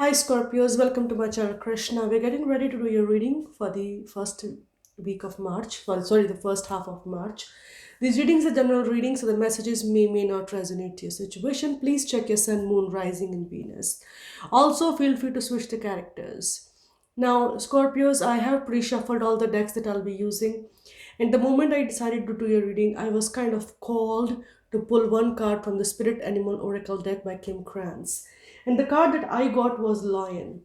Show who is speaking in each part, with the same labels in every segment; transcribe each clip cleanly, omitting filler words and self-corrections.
Speaker 1: Hi Scorpios, welcome to my channel Krishna. We're getting ready to do your reading for the first week of March. Sorry, the first half of March. These readings are general readings, so the messages may not resonate to your situation. Please check your sun, moon, rising, and Venus. Also, feel free to switch the characters. Now, Scorpios, I have pre-shuffled all the decks that I'll be using. And the moment I decided to do your reading, I was kind of called to pull one card from the Spirit Animal Oracle deck by Kim Krantz. And the card that I got was Lion.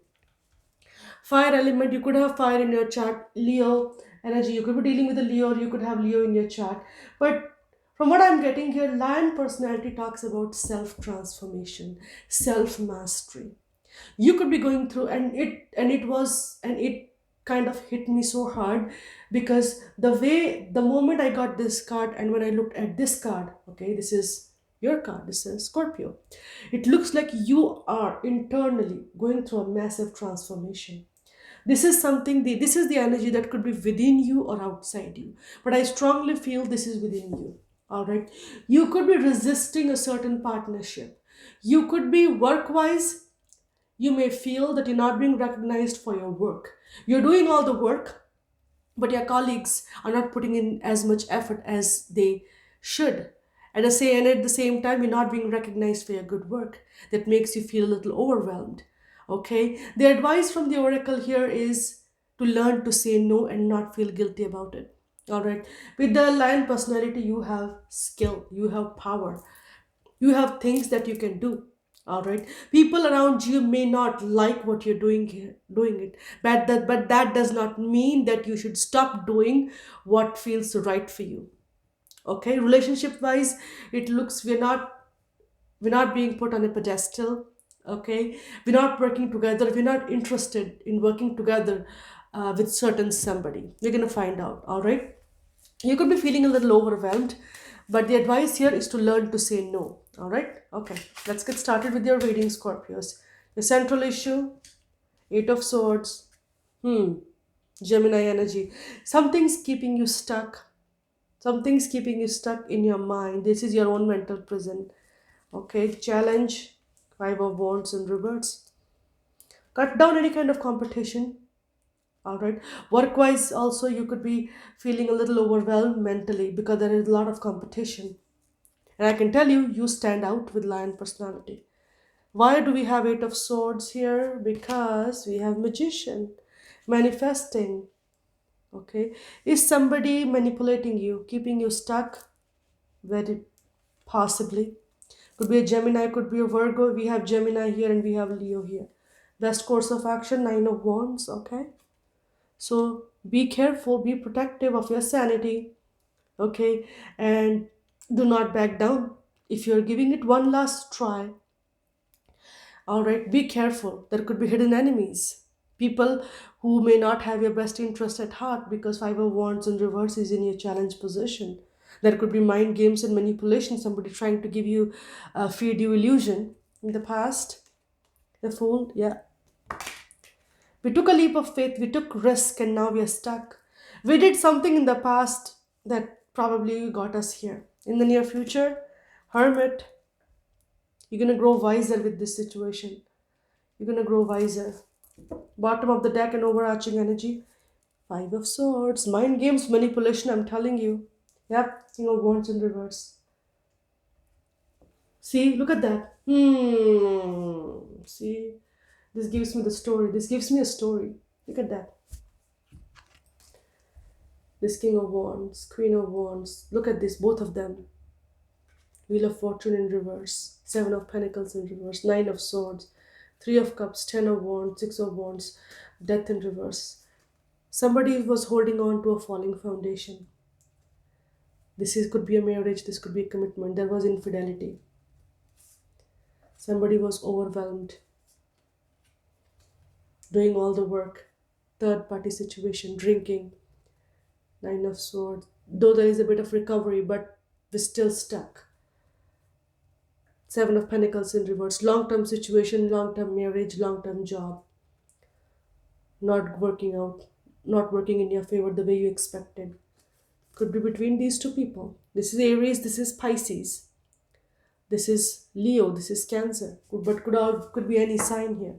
Speaker 1: Fire element, you could have fire in your chart. Leo energy, you could be dealing with a Leo, or you could have Leo in your chart. But from what I'm getting here, Lion personality talks about self transformation, self mastery. You could be going through, and it kind of hit me so hard because the moment I got this card and when I looked at this card, okay, this is your card, this is Scorpio. It looks like you are internally going through a massive transformation. This is the energy that could be within you or outside you, but I strongly feel this is within you. All right, you could be resisting a certain partnership. You could be work wise, you may feel that you're not being recognized for your work. You're doing all the work, but your colleagues are not putting in as much effort as they should. And at the same time, you're not being recognized for your good work. That makes you feel a little overwhelmed. Okay? The advice from the oracle here is to learn to say no and not feel guilty about it. All right. With the lion personality, you have skill, you have power, you have things that you can do. All right, people around you may not like what you're doing it, but that does not mean that you should stop doing what feels right for you. Okay, relationship wise, it looks we're not being put on a pedestal. Okay, we're not working together, we're not interested in working together with certain somebody. You're gonna find out. All right, you could be feeling a little overwhelmed, but the advice here is to learn to say no. All right? Okay, let's get started with your reading, Scorpios. The central issue, Eight of Swords. Gemini energy. Something's keeping you stuck. Something's keeping you stuck in your mind. This is your own mental prison. Okay, challenge, Five of Wands in reverse. Cut down any kind of competition. All right, work wise also you could be feeling a little overwhelmed mentally because there is a lot of competition. And I can tell you, you stand out with lion personality. Why do we have Eight of Swords here? Because we have Magician, manifesting. Okay, is somebody manipulating you, keeping you stuck? Very possibly. Could be a Gemini, could be a Virgo. We have Gemini here and we have Leo here. Best course of action, Nine of Wands. Okay, so be careful, be protective of your sanity. Okay, and do not back down. If you're giving it one last try, all right, be careful. There could be hidden enemies, people who may not have your best interest at heart, because Five of Wands in reverse is in your challenge position. There could be mind games and manipulation, somebody trying to give you feed you illusion in the past. The Fool, yeah. We took a leap of faith, we took risk, and now we are stuck. We did something in the past that probably got us here. In the near future, Hermit, you're gonna grow wiser with this situation. You're gonna grow wiser. Bottom of the deck and overarching energy. Five of Swords. Mind games, manipulation, I'm telling you. Yep, King of Wands in reverse. See, look at that. See, this gives me the story. This gives me a story. Look at that. This King of Wands, Queen of Wands. Look at this, both of them. Wheel of Fortune in reverse. Seven of Pentacles in reverse. Nine of Swords. Three of Cups. Ten of Wands. Six of Wands. Death in reverse. Somebody was holding on to a falling foundation. Could be a marriage. This could be a commitment. There was infidelity. Somebody was overwhelmed, doing all the work. Third party situation. Drinking. Nine of Swords. Though there is a bit of recovery, but we're still stuck. Seven of Pentacles in reverse. Long-term situation, long-term marriage, long-term job. Not working out, not working in your favor the way you expected. Could be between these two people. This is Aries, this is Pisces. This is Leo, this is Cancer. But could be any sign here.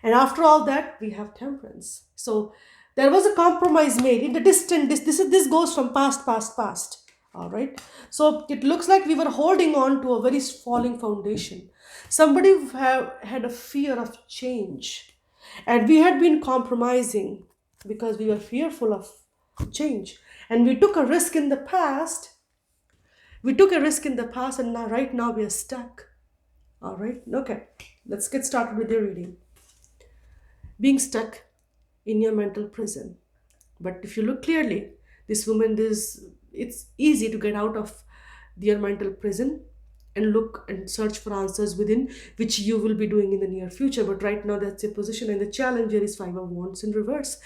Speaker 1: And after all that, we have temperance. So there was a compromise made in the distant. This goes from past. All right. So it looks like we were holding on to a very falling foundation. Somebody had a fear of change, and we had been compromising because we were fearful of change, and we took a risk in the past. We took a risk in the past, and now right now we are stuck. All right. Okay. Let's get started with the reading. Being stuck in your mental prison. But if you look clearly, this woman is, it's easy to get out of your mental prison and look and search for answers within, which you will be doing in the near future. But right now that's your position, and the challenge here is Five of Wands in reverse.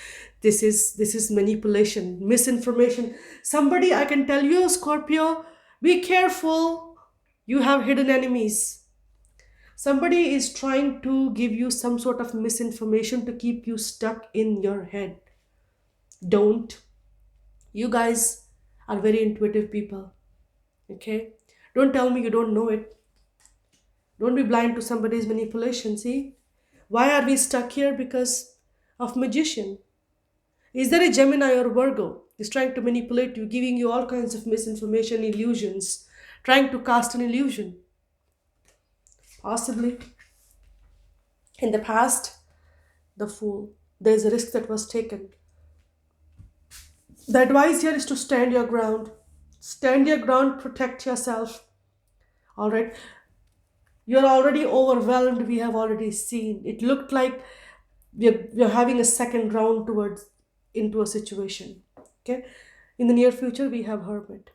Speaker 1: This is manipulation, misinformation. Somebody, I can tell you, Scorpio, be careful. You have hidden enemies. Somebody is trying to give you some sort of misinformation to keep you stuck in your head. Don't. You guys are very intuitive people. Okay? Don't tell me you don't know it. Don't be blind to somebody's manipulation. See? Why are we stuck here? Because of magician. Is there a Gemini or Virgo? Is trying to manipulate you, giving you all kinds of misinformation, illusions, trying to cast an illusion. Possibly. In the past, the Fool. There is a risk that was taken. The advice here is to stand your ground. Stand your ground, protect yourself. All right. You're already overwhelmed. We have already seen. It looked like we're having a second round towards into a situation. Okay. In the near future, we have Hermit.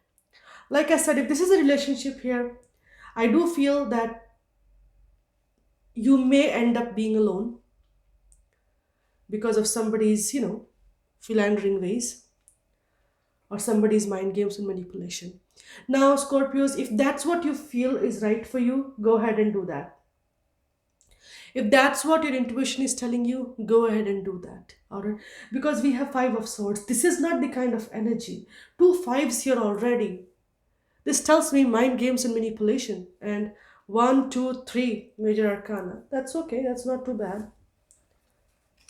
Speaker 1: Like I said, if this is a relationship here, I do feel that you may end up being alone because of somebody's, philandering ways, or somebody's mind games and manipulation. Now, Scorpios, if that's what you feel is right for you, go ahead and do that. If that's what your intuition is telling you, go ahead and do that. All right. Because we have Five of Swords. This is not the kind of energy. Two fives here already. This tells me mind games and manipulation. And 1, 2, 3 major arcana. That's okay. That's not too bad.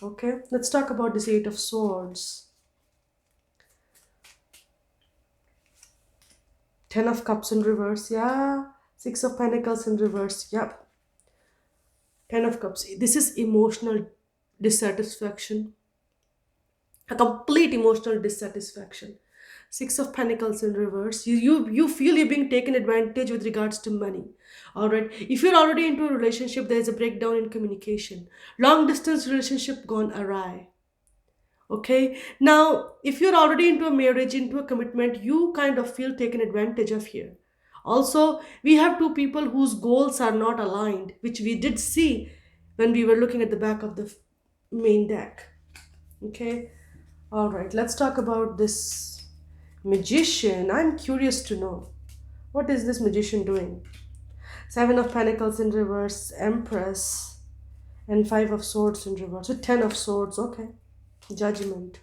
Speaker 1: Okay. Let's talk about this Eight of Swords. Ten of Cups in reverse. Yeah. Six of Pentacles in reverse. Yep. Ten of Cups. This is emotional dissatisfaction. A complete emotional dissatisfaction. Six of Pentacles in reverse. You feel you're being taken advantage with regards to money. Alright. If you're already into a relationship, there's a breakdown in communication. Long distance relationship gone awry. Okay. Now, if you're already into a marriage, into a commitment, you kind of feel taken advantage of here. Also, we have two people whose goals are not aligned, which we did see when we were looking at the back of the main deck. Okay. All right. Let's talk about this magician. I'm curious to know, what is this magician doing? Seven of Pentacles in reverse, Empress, and Five of Swords in reverse. So Ten of Swords. Okay. Judgment.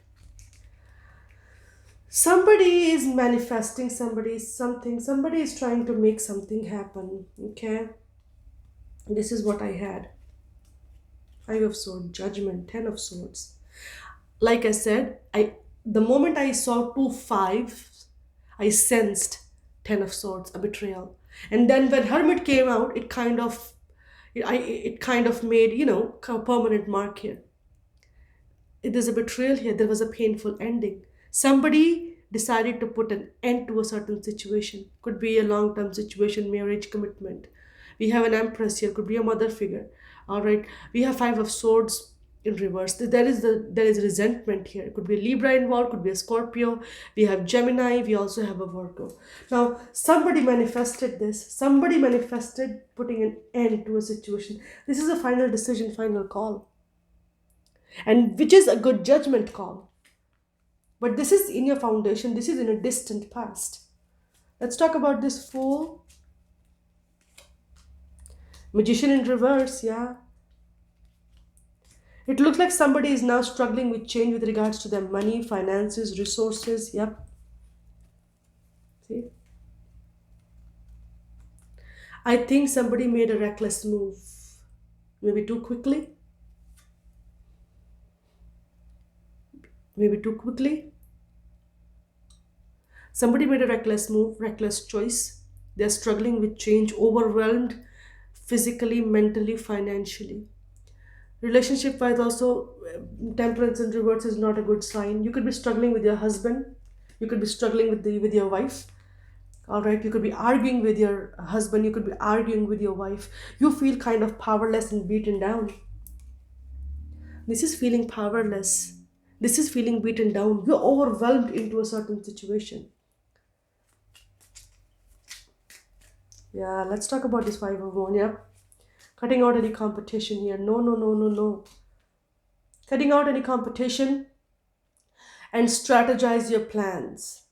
Speaker 1: Somebody is manifesting something. Somebody is trying to make something happen. Okay. This is what I had. Five of Swords, Judgment, Ten of Swords. Like I said, the moment I saw two fives, I sensed Ten of Swords, a betrayal. And then when Hermit came out, it kind of made, a permanent mark here. There's a betrayal here. There was a painful ending. Somebody decided to put an end to a certain situation. Could be a long-term situation, marriage, commitment. We have an Empress here. Could be a mother figure. All right. We have Five of Swords in reverse. There is resentment here. Could be a Libra involved. Could be a Scorpio. We have Gemini. We also have a Virgo. Now, somebody manifested this. Somebody manifested putting an end to a situation. This is a final decision, final call, and which is a good judgment call. But this is in your foundation. This is in a distant past. Let's talk about this Fool. Magician in reverse, yeah. It looks like somebody is now struggling with change with regards to their money, finances, resources. Yep. See? I think somebody made a reckless move. Maybe too quickly. maybe too quickly. Somebody made a reckless move, reckless choice. They're struggling with change, overwhelmed physically, mentally, financially. Relationship wise, also, temperance in reverse is not a good sign. You could be struggling with your husband, you could be struggling with your wife. All right, you could be arguing with your husband, you could be arguing with your wife. You feel kind of powerless and beaten down. This is feeling powerless. This is feeling beaten down. You're overwhelmed into a certain situation. Yeah, let's talk about this five of one. Yeah, cutting out any competition here. No, no, no, no, no. Cutting out any competition and strategize your plans.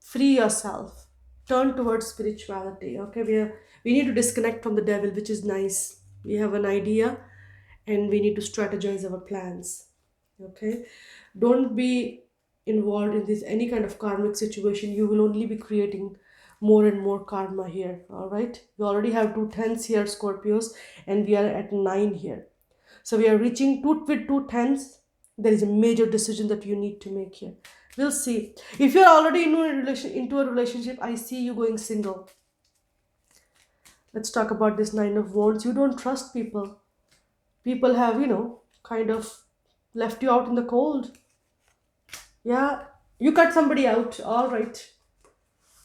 Speaker 1: Free yourself. Turn towards spirituality. Okay, we need to disconnect from the devil, which is nice. We have an idea and we need to strategize our plans. Okay, don't be involved in this any kind of karmic situation. You will only be creating more and more karma here. All right, we already have two tens here, Scorpios, and we are at 9 here. So we are reaching two with two tens. There is a major decision that you need to make here. We'll see. If you're already into a relationship, I see you going single. Let's talk about this nine of wands. You don't trust people. People have, kind of left you out in the cold. Yeah, you cut somebody out. All right.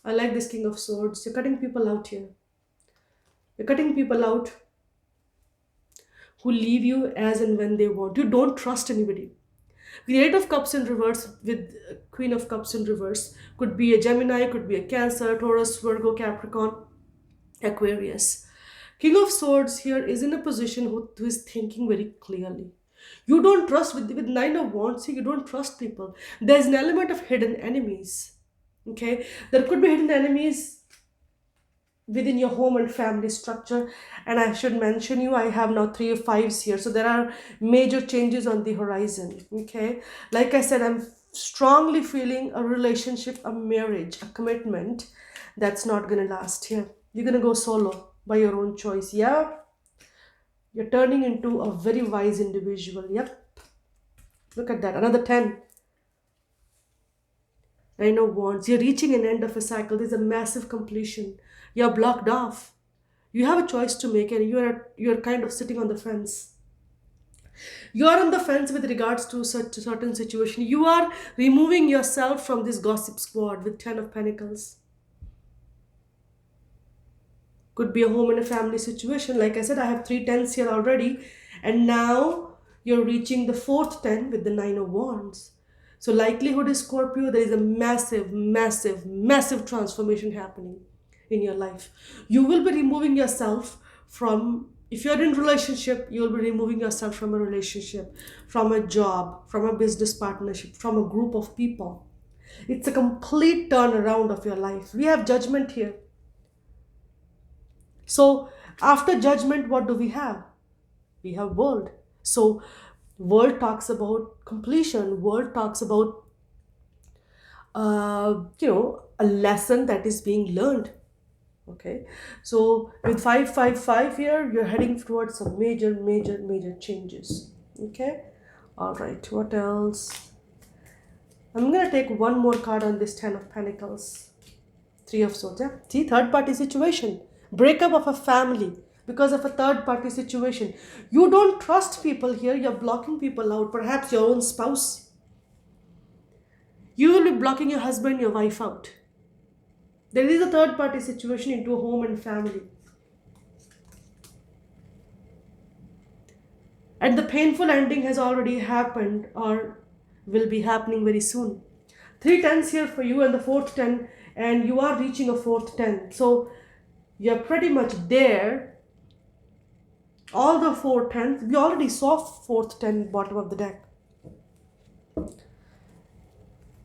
Speaker 1: I like this king of swords. You're cutting people out here. You're cutting people out who leave you as and when they want. You don't trust anybody. The Eight of Cups in reverse with Queen of Cups in reverse could be a Gemini, could be a Cancer, Taurus, Virgo, Capricorn, Aquarius. King of Swords here is in a position who is thinking very clearly. You don't trust with Nine of Wands here, you don't trust people. There's an element of hidden enemies. Okay? There could be hidden enemies within your home and family structure, and I should mention you, I have now three of fives here, so there are major changes on the horizon. Okay, like I said, I'm strongly feeling a relationship, a marriage, a commitment that's not going to last here. You're going to go solo by your own choice. Yeah, you're turning into a very wise individual. Yep, look at that, another 10. Nine of Wands. You're reaching an end of a cycle. There's a massive completion. You're blocked off. You have a choice to make, and you're kind of sitting on the fence. You're on the fence with regards to such a certain situation. You are removing yourself from this gossip squad with 10 of Pentacles. Could be a home and a family situation. Like I said, I have three tens here already, and now you're reaching the fourth 10 with the Nine of Wands. So likelihood is, Scorpio, there is a massive, massive, massive transformation happening in your life. You will be removing yourself from, if you're in relationship, you will be removing yourself from a relationship, from a job, from a business partnership, from a group of people. It's a complete turnaround of your life. We have judgment here. So after judgment, what do we have? We have world. So world talks about completion. World talks about a lesson that is being learned. Okay, so with 555 here, you're heading towards some major, major, major changes. Okay, all right, what else? I'm gonna take one more card on this 10 of Pentacles. Three of Swords. Yeah, see, third party situation, breakup of a family because of a third party situation. You don't trust people here. You're blocking people out, perhaps your own spouse. You will be blocking your husband, your wife out. There is a third party situation into a home and family. And the painful ending has already happened or will be happening very soon. Three tens here for you and the fourth 10, and you are reaching a fourth 10. So you're pretty much there. All the four tens, we already saw fourth 10 bottom of the deck.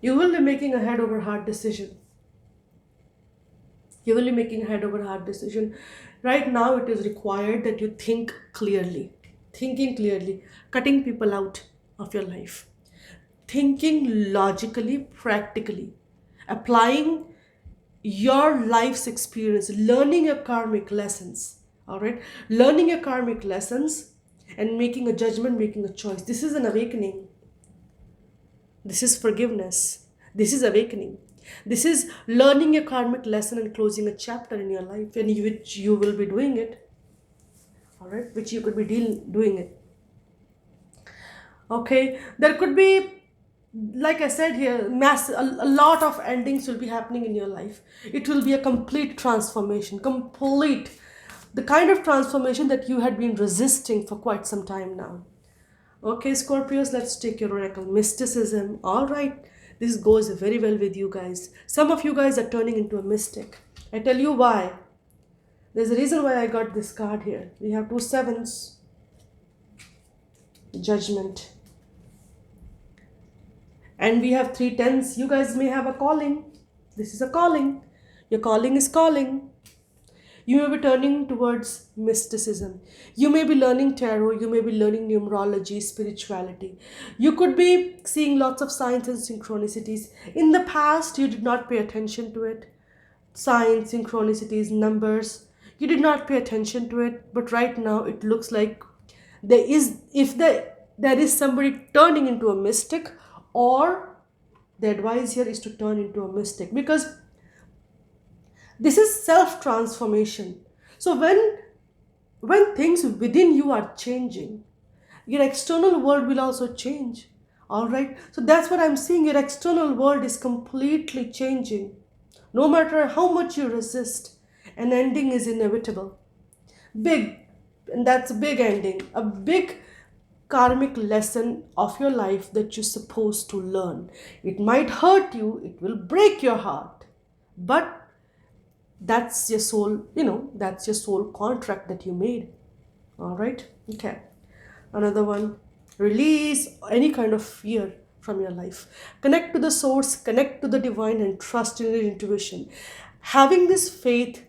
Speaker 1: You will be making a head over heart decision. You will be making a head over heart decision. Right now, it is required that you think clearly. Thinking clearly, cutting people out of your life. Thinking logically, practically. Applying your life's experience, learning your karmic lessons. All right? Learning your karmic lessons and making a judgment, making a choice. This is an awakening. This is forgiveness. This is awakening. This is learning a karmic lesson and closing a chapter in your life, and which you will be doing it. All right, which you could be doing it. Okay, there could be, like I said here, a lot of endings will be happening in your life. It will be a complete transformation, complete, the kind of transformation that you had been resisting for quite some time now. Okay, Scorpios, let's take your oracle. Mysticism. All right, this goes very well with you guys. Some of you guys are turning into a mystic. I tell you why. There's a reason why I got this card here. We have two sevens, judgment, and we have three tens. You guys may have a calling. This is a calling. Your calling is calling. You may be turning towards mysticism. You may be learning tarot. You may be learning numerology, spirituality. You could be seeing lots of signs and synchronicities. In the past, you did not pay attention to it. Signs, synchronicities, numbers. You did not pay attention to it. But right now, it looks like there is somebody turning into a mystic, or the advice here is to turn into a mystic, because this is self transformation. So when things within you are changing, your external world will also change. All right, so that's what I'm seeing. Your external world is completely changing. No matter how much you resist, an ending is inevitable. Big, and that's a big ending, a big karmic lesson of your life that you're supposed to learn. It might hurt you, it will break your heart, but that's your soul, that's your soul contract that you made. All right, okay. Another one, release any kind of fear from your life. Connect to the source, connect to the divine, and trust in your intuition. Having this faith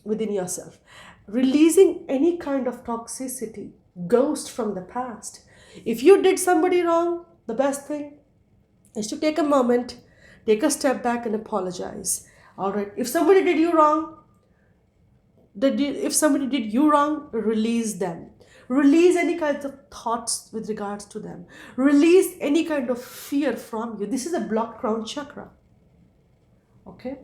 Speaker 1: within yourself, releasing any kind of toxicity, ghost from the past. If you did somebody wrong, the best thing is to take a moment, take a step back, and apologize. All right, if somebody did you wrong, release them. Release any kinds of thoughts with regards to them. Release any kind of fear from you. This is a blocked crown chakra. Okay,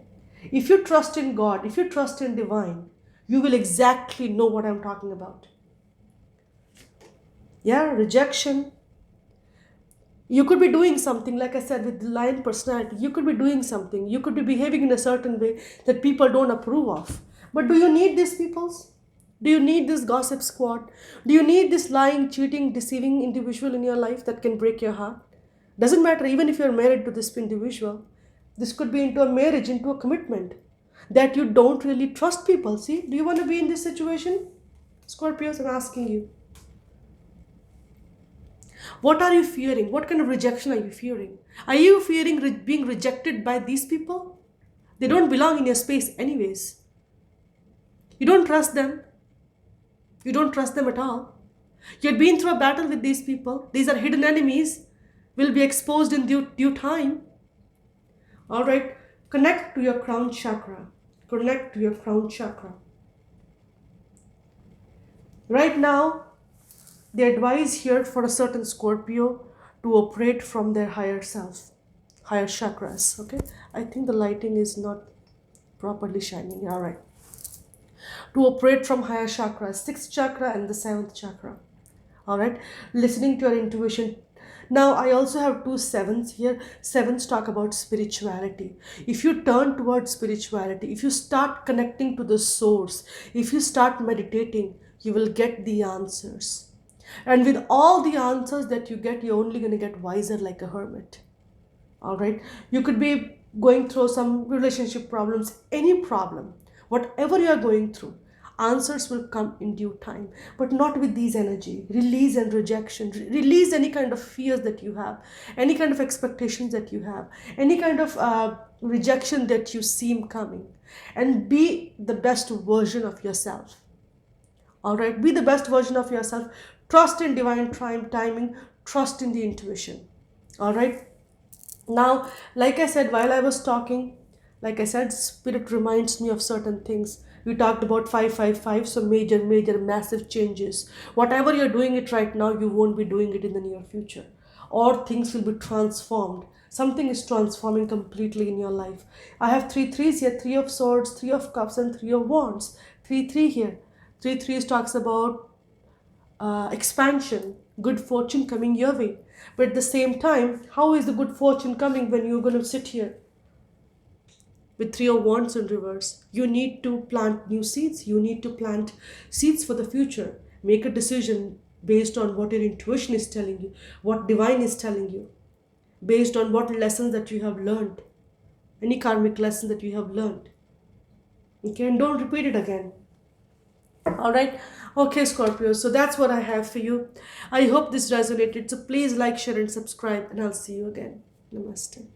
Speaker 1: if you trust in God, if you trust in divine, you will exactly know what I'm talking about. Yeah, rejection. You could be doing something, like I said, with the lion personality. You could be doing something. You could be behaving in a certain way that people don't approve of. But do you need these peoples? Do you need this gossip squad? Do you need this lying, cheating, deceiving individual in your life that can break your heart? Doesn't matter, even if you're married to this individual. This could be into a marriage, into a commitment that you don't really trust people. See, do you want to be in this situation? Scorpios, I'm asking you. What are you fearing? What kind of rejection are you fearing? Are you fearing being rejected by these people? They don't belong in your space anyways. You don't trust them. You don't trust them at all. You've been through a battle with these people. These are hidden enemies. Will be exposed in due time. All right. Connect to your crown chakra. Connect to your crown chakra. Right now, the advice here for a certain Scorpio to operate from their higher self, higher chakras. Okay, I think the lighting is not properly shining. All right, to operate from higher chakras, sixth chakra and the seventh chakra. All right, listening to your intuition. Now I also have two sevens here. Sevens talk about spirituality. If you turn towards spirituality, if you start connecting to the source, if you start meditating, you will get the answers. And with all the answers that you get, you're only going to get wiser like a hermit. All right, you could be going through some relationship problems, any problem, whatever you are going through, answers will come in due time, but not with these energy. Release and rejection. Release any kind of fears that you have, any kind of expectations that you have, any kind of rejection that you seem coming, and be the best version of yourself. All right, be the best version of yourself. Trust in divine timing. Trust in the intuition. All right. Now, like I said, while I was talking, like I said, spirit reminds me of certain things. We talked about 555, so major, massive changes. Whatever you're doing it right now, you won't be doing it in the near future. or things will be transformed. Something is transforming completely in your life. I have three threes here: three of swords, three of cups, and three of wands. Three here. Three threes talks about expansion, good fortune coming your way. But at the same time, how is the good fortune coming when you're going to sit here with three of wands in reverse? You need to plant new seeds. You need to plant seeds for the future. Make a decision based on what your intuition is telling you, what divine is telling you, based on what lessons that you have learned, any karmic lesson that you have learned. Okay, and don't repeat it again. All right. Okay, Scorpio. So that's what I have for you. I hope this resonated. So please like, share, and subscribe, and I'll see you again. Namaste.